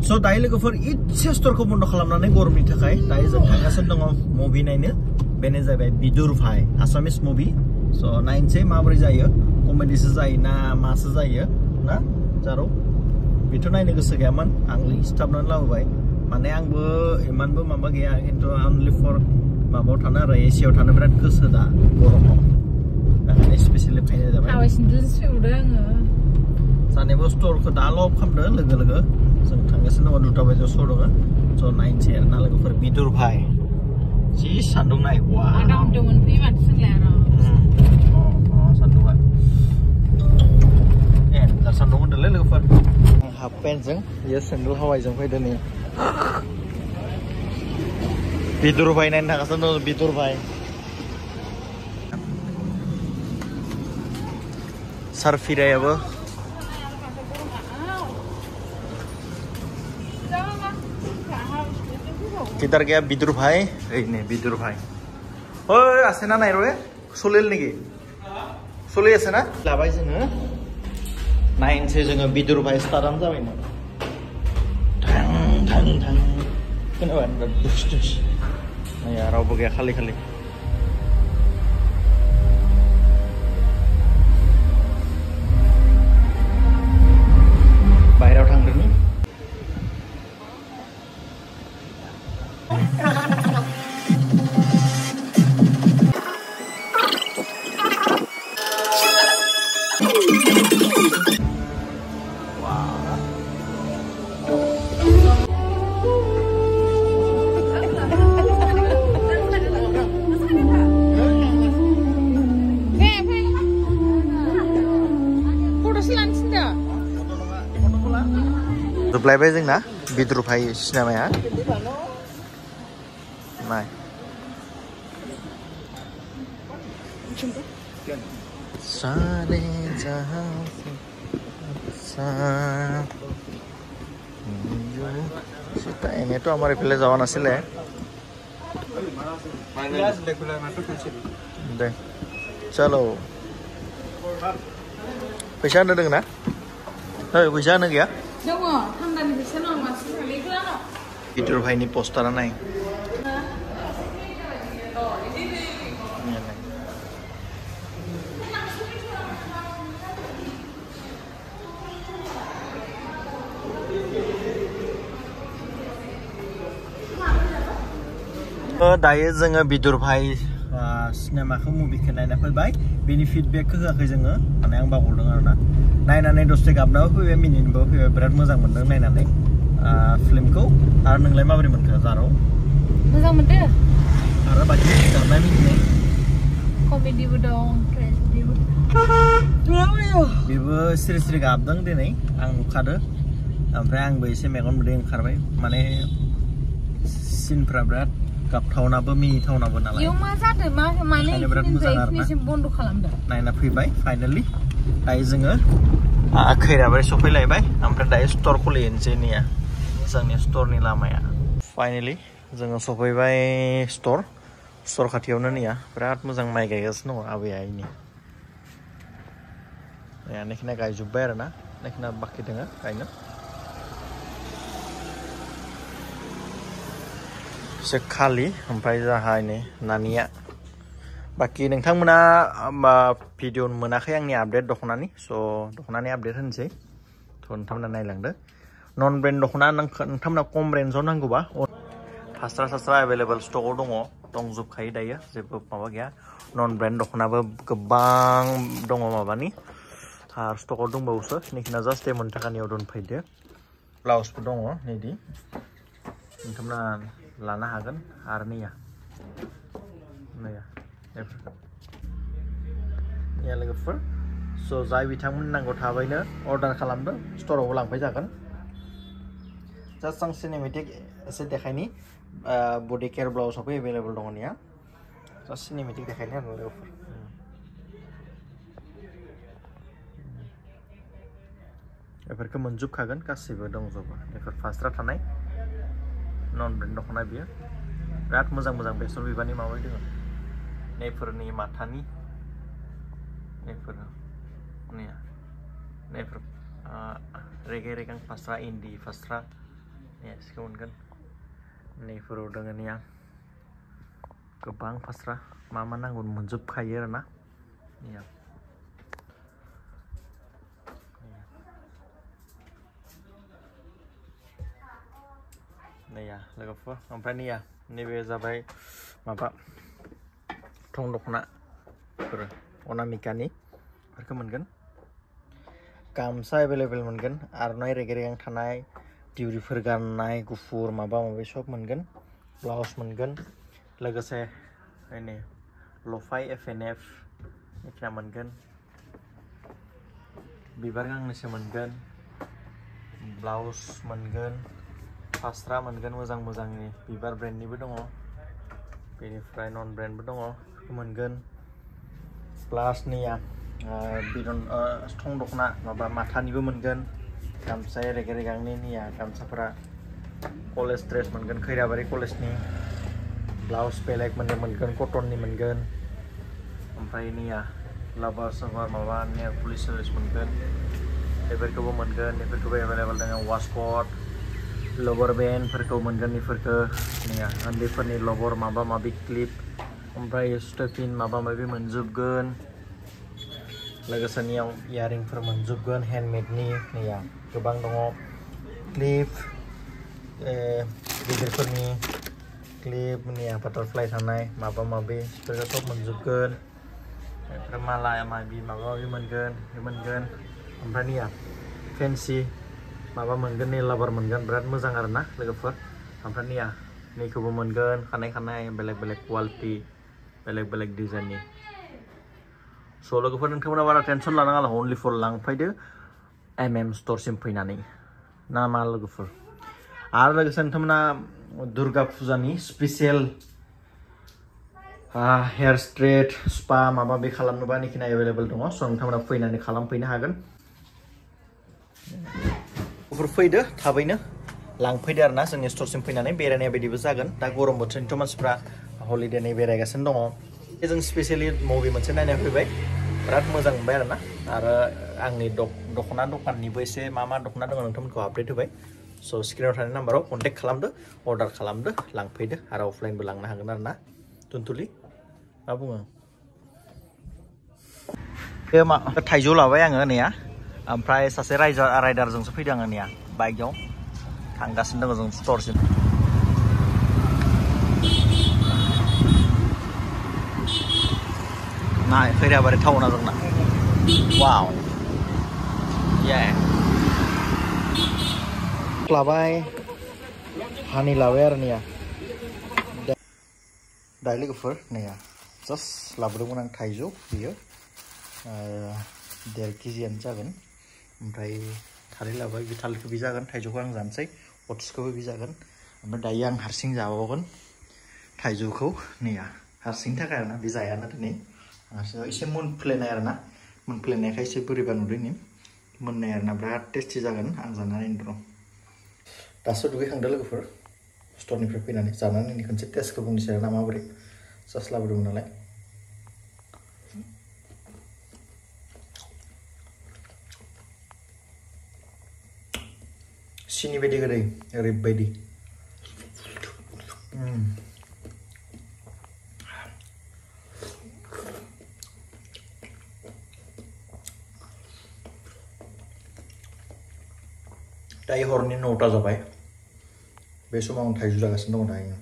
So दायो लोगोफोर इसे स्टोरखौ बन्द खालामनानै गरमनि थाखाय दायो जों थांगासिनो दङ मुभि नायनो बेनो जाबाय बिदुर भाई आसामिस मुभि so नायनोसै माबोरै जायो कमेडिसो जायो ना मासो जायो ना जारो बेथ' नायनो गोसो गैयामोन आं लिस्टाबनानै लाबोबाय माने आंबो इमानबो माबा गैया खिन्थु only for माबायाव थानो आरो एसियाव थानो बिराद गोसो दा गरमाव ओंखायनो स्पेसियेलि फैनाय जाबाय सानैबो स्टोरखौ दा ल'प खालामदो लोगो जों थांगासिनो दङ 2टा बाजियाव श' दङ स' नायनोसै आरो ना लोगोफोर बिदुर भाई जि सान्दुं नाय वा सान्दुंआ दा सान्दुं होनदोंलै लोगोफोर आं हाफ पेन्टजों बेयो सेन्देल हावाइजों फैदों नै बिदुर भाई नायनो थांगासिनो दङ बिदुर भाई सारफिरायाबो किधर गया बिदुर भाई नहीं बिदुर भाई ओए आसे ना नाय रे सोलिल नेকি सोलि आसे ना लाबाय जोङो नायनोसै जोङो बिदुर भाई स्टार्टआनो जाबाय ना थां थां थां खोनाबाय दुस दुस नाया रावबो गैया खालि खालि बाहेरायाव थांदों जोबलायबाय जोंना बिदुर भाई सिनेमाया नाय सारे जहां से এনেটো আমাৰ ইফালে যাৱা নাছিলে দে চলো फैसा होनो दों ना फैसा होनो गैया बिदुर भाईनि पोस्टारा नाय दायो जोङो बिदुर भाई सिनेमाखौ मुभिखौ नायना फैबाय बेनि फिडबेकखौ होआखै जोङो माने आं बावगारदों आरोना नायनानै दसे गाबनाबो फैबाय मिनिनोबो फैबाय बिराद मोजां मोनदों नायनानै फिल्मखौ आरो नोंलाय माबोरै मोनखो जारो मोजां मोनदों आरो बाखि गाबनाय मिनिनाय कमेडिबो दं ट्रेजेडिबो बेबो सिरि सिरि गाबदों दिनै आं नुखादो ओमफ्राय आंबो एसे मेगन मोदै ओंखारबाय माने सिनफ्रा बिराद गाबथावनाबो मिनिथावनाबो नालाय इयाव मा जादों माने बिराद मोजां आरोना बन्द खालामदों नायना फैबाय फाइनाली दायो जोङो खैराबारि सफैलायबाय ओमफ्राय दायो स्टोर खुलिनोसै निया जोंनि स्टोरनि लामाया फाइनाली जोङो सफैबाय स्टोर खाथियावनो निया बिराद मोजां माइ गायगासिनो दङ आबै आइनि नेखिना गायजोब्बाय आरोना नेखिना बाखि दङ गायनो से खालि ओमफ्राय जाहा नै नानिया बाखि नोंथांमोना भिडिअ मोनाखै आंनि आपडेट दख'नानि स' दख'नानि आपडेट होनोसै थ' नोंथांमोना नायलांदो नन ब्रेन्ड दख'ना नोंथांमोना खम रेन्जआव नांगौबा फास्रा एभेलेबल स्टकआव दंजोबखायो दायो जेबो माबा गैया नन ब्रेन्ड दख'नाबो गोबां दङ माबानि आरो स्टकआव दंबावोसो बेखिना जास्ट एमोननि थाखानियाव दोनफैदो ब्लाउसबो दङ नैदि नोंथांमोना लानो हागोन आरो नैया लोगोफोर स' जाय बिथांमोन नांगौ थाबैनो अर्डार खालामदो स्ट'रावबो लांफाय जागोन जास्ट आं सिनेमेटिक एसे देखायनि बडि केयार ब्लाउसाबो एभेलेबल दङ निया जास्ट सिनेमेटिक देखायनि आरो लोगोफोर बेफोरखौ मोनजोबखागोन गासैबो दंजोबो बेफोर फास्रा थानाय नन ब्रेन्ड दख'ना बियो बिराद मोजां बेसर बिबारनि माबा दङ नैफोरनि माथानि नैफोर रेगे रेगां फास्रा इन्दि फास्रा सिखौ मोनगोन नैफोराव दङ निया गोबां फास्रा मा नांगौ मोनजोबखायो आरोना निया नैया लोगोफोर ओमफ्राय निया नैबे जाबाय माबा थं दख'ना अनामिकानि बेफोरखौ मोनगोन गामसा एभेलेबेल मोनगोन आर'नाइ रेगे रेगां थानाय दिउरिफोर गाननाय गुफुर माबा माबि सब मोनगोन ब्लाउस मोनगोन लोगोसे नै लफाय FNF निफ्रा मोनगोन बिबार गांनैसो मोनगोन ब्लाउस मोनगोन फास्रा मोनगोन मोजां मोजांनि बिबार ब्रेन्डनिबो दङ बेनिफ्राय नन ब्रेन्डबो दङ मोनगोन प्लास निया बिदन थं दख'ना माबा माथानिबो मोनगोन गामसा रेगे रेगांनि निया गामसाफोरा कलेज ड्रेस मोनगोन खैराबारि कलेजनि ब्लाउस बेलेग मोनगोन कटननि मोनगोन ओमफ्राय निया लाभार साभार माबा नेल पुलिस मोनगोन बेफोरखौबो मोनगोन बेफोरखौबो एभेलेबेल दङ वासकट लबर बेन्डफोरखौ मोनगोन बेफोरखौ निया उन्दैफोरनि लबर माबा माबि क्लिप ओमफ्राय स्टफिन माबा माबि मोनजोबगोन लोगोसे नियाव इयारिंफोर मोनजोबगोन हेन्डमेडनि निया गोबां दङ क्लिप गिदिरफोरनि क्लिप निया बाटारफ्लाइ थानाय माबा माबि बेफोरखौ सब मोनजोबगोन ओमफ्राय माला माबि माबा माबि मोनगोन ओमफ्राय निया फेन्सि माबा मोनगोन नेल लाभार मोनगोन बिराद मोजां आरोना लोगोफोर ओमफ्राय निया नैखौबो मोनगोन खानाय बेलेग बेलेग क्वालिटि बेलेग डिजाइननि स' लोगोफोर नोंथांमोना बारा टेनसन लानाङा अनलि फर लांफैदो MM स्ट'रसिम फैनानै ना मा लोगोफोर आरो लोगोसे नोंथांमोना दुर्गा फुजानि स्पेसियेल हेयार स्ट्रेट स्पा माबा बे खालामनोबा निखिना एभेलेबेल दङ स' नोंथांमोना फैनानै खालामफैनो हागोन फैदो थाबैनो लांफैदो आरोना जोंनि स्ट'रसिम फैनानै बेरायनाय बायदिबो जागोन दा गरम बोथोरनिथ' मानसिफ्रा हलिडेनि बेरायगासिनो दङ जों स्पेसियेलि मुभि मोनसे नायनो फैबाय बिराद मोजां मोनबाय आरोना आरो आंनि दख'ना दखाननिबो एसे मा दख'ना दङ नोंथांमोनखौ आपडेट होबाय स' स्क्रिनाव थानाय नाम्बाराव कन्टेक्ट खालामदो अर्डार खालामदो लांफैदो आरो अफलाइनबो लांनो हागोन आरोना तुनथुलि मा बुङो बे थाइजौ लाबाय आङो नैया ओमफ्राय सासे राइडारजोंसो फैदों आङो नैया बाइकआव थांगासिनो दङ जों स्ट'रसिम नाय खैराबारि टाउना जोंना वाव लाबाय हानि लाबाय आरो नैया दाय लोगोफोर नैया जास्ट लाबोदोंमोन आं थाइजौ बियो 1.5 केजियानो जागोन ओमफ्राय थालिर लाबाय बे थालिरखौ बि जागोन थाइजौखौ आं जानोसै अटसखौबो बि जागोन ओमफ्राय दायो आं हारसिं जाबावगोन थाइजौखौ नैया हारसिंनि थाखाय आरोना बे जायाना दिनै एसे मोनफ्लेनाय आरोना मोनफ्लेनायखाय एसे बोरैबा नुदों मोननाय आरोना बिराद टेस्टि जागोन आं जानानै र' दासो दुगैखांदों लोगोफोर स्ट'रनिफ्राय फैनानै जानानै खनसे टेस्टखौ बुंनोसै आरोना माबोरै जास्ट लाबोदोंमोन नालाय सिनि बायदि गोदै ओरैबायदि दायो हरनि 9टा जाबाय बे समाव आं थाइजौ जागासिनो दङ दायो